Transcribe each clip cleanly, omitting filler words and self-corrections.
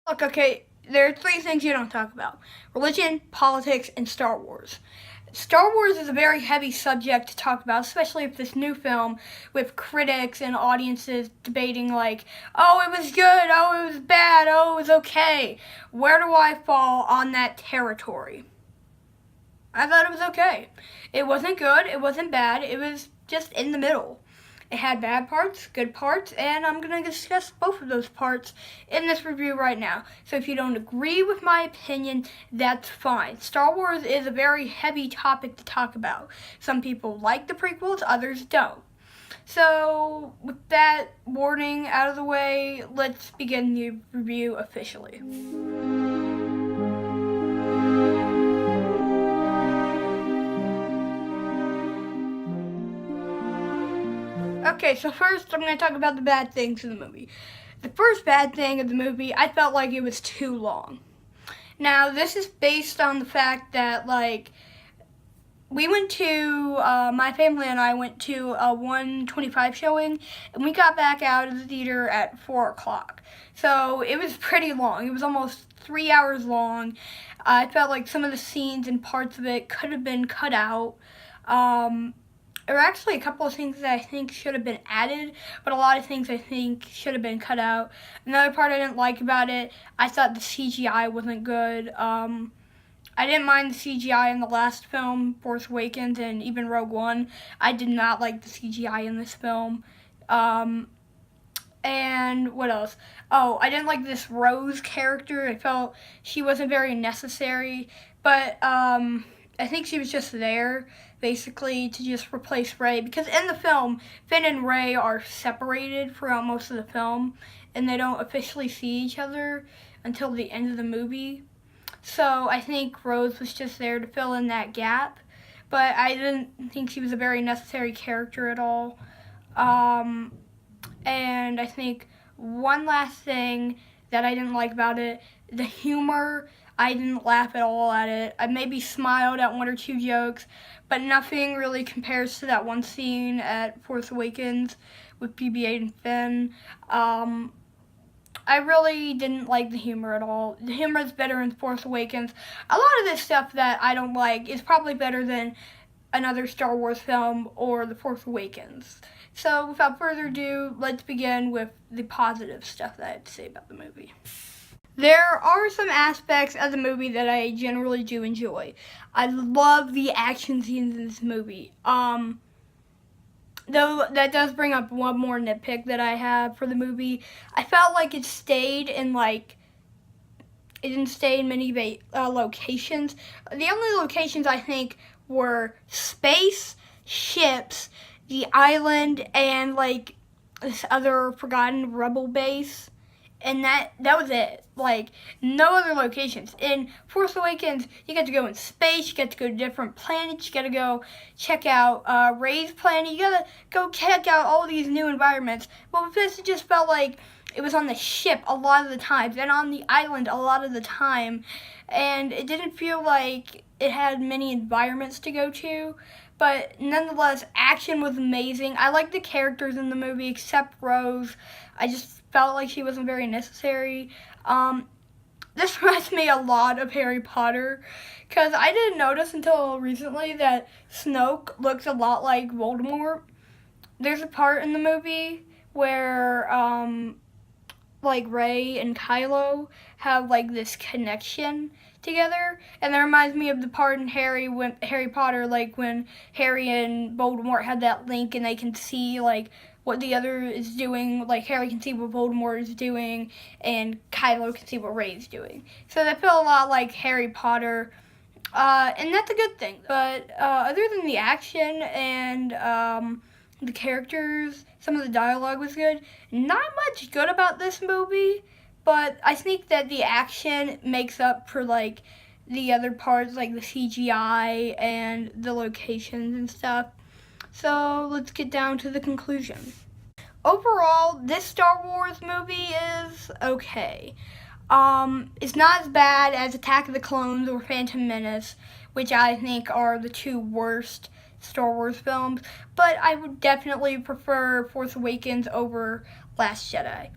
Look, okay, there are three things you don't talk about: religion, politics, and Star Wars. Star Wars is a very heavy subject to talk about, especially if this new film with critics and audiences debating like, oh, it was good, oh, it was bad, oh, it was okay. Where do I fall on that territory? I thought it was okay. It wasn't good, it wasn't bad, it was just in the middle. It had bad parts, good parts, and I'm going to discuss both of those parts in this review right now. So if you don't agree with my opinion, that's fine. Star Wars is a very heavy topic to talk about. Some people like the prequels, others don't. So with that warning out of the way, let's begin the review officially. Okay, so first I'm going to talk about the bad things in the movie. The first bad thing of the movie, I felt like it was too long. Now, this is based on the fact that, like, we went to, my family and I went to a 1:25 showing, and we got back out of the theater at 4 o'clock. So it was pretty long. It was almost 3 hours long. I felt like some of the scenes and parts of it could have been cut out. There were actually a couple of things that I think should have been added, but a lot of things I think should have been cut out. Another part I didn't like about it, I thought the CGI wasn't good. I didn't mind the CGI in the last film, Force Awakens, and even Rogue One. I did not like the CGI in this film. And what else? Oh, I didn't like this Rose character. I felt she wasn't very necessary, but I think she was just there, basically, to just replace Rey. Because in the film, Finn and Rey are separated throughout most of the film, and they don't officially see each other until the end of the movie. So I think Rose was just there to fill in that gap. But I didn't think she was a very necessary character at all. And I think one last thing that I didn't like about it, the humor. I didn't laugh at all at it. I maybe smiled at one or two jokes, but nothing really compares to that one scene at Force Awakens with BB-8 and Finn. I really didn't like the humor at all. The humor is better in Force Awakens. A lot of this stuff that I don't like is probably better than another Star Wars film or The Force Awakens. So without further ado, let's begin with the positive stuff that I have to say about the movie. There are some aspects of the movie that I generally do enjoy. I love the action scenes in this movie. Though that does bring up one more nitpick that I have for the movie. I felt like it didn't stay in many locations. The only locations I think were space, ships, the island, and like this other forgotten rebel base. And that was it. Like, no other locations. In Force Awakens, you get to go in space, you get to go to different planets, you get to go check out Rey's planet, you gotta go check out all these new environments. But with this, it just felt like it was on the ship a lot of the times, and on the island a lot of the time. And it didn't feel like it had many environments to go to. But nonetheless, action was amazing. I liked the characters in the movie, except Rose. I just felt like she wasn't very necessary. This reminds me a lot of Harry Potter, because I didn't notice until recently that Snoke looks a lot like Voldemort. There's a part in the movie where like Rey and Kylo have like this connection together, and that reminds me of the part in Harry Potter, like when Harry and Voldemort had that link and they can see like what the other is doing, like Harry can see what Voldemort is doing and Kylo can see what Rey's doing. So that felt a lot like Harry Potter, and that's a good thing. But other than the action and the characters, some of the dialogue was good. Not much good about this movie, but I think that the action makes up for like the other parts, like the CGI and the locations and stuff. So let's get down to the conclusion. Overall, this Star Wars movie is okay. It's not as bad as Attack of the Clones or Phantom Menace, which I think are the two worst Star Wars films, but I would definitely prefer Force Awakens over Last Jedi.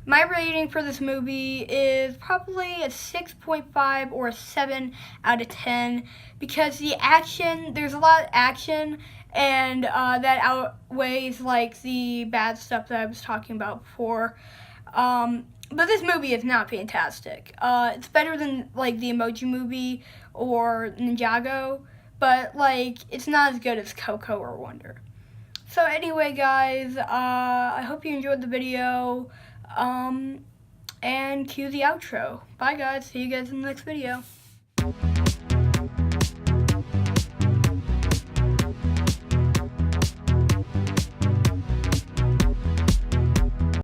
My rating for this movie is probably a 6.5 or a 7 out of 10 because the action, there's a lot of action, and that outweighs like the bad stuff that I was talking about before. But this movie is not fantastic. It's better than like the Emoji Movie or Ninjago, but like it's not as good as Coco or Wonder. So anyway, guys, I hope you enjoyed the video, and cue the outro. Bye, guys. See you guys in the next video.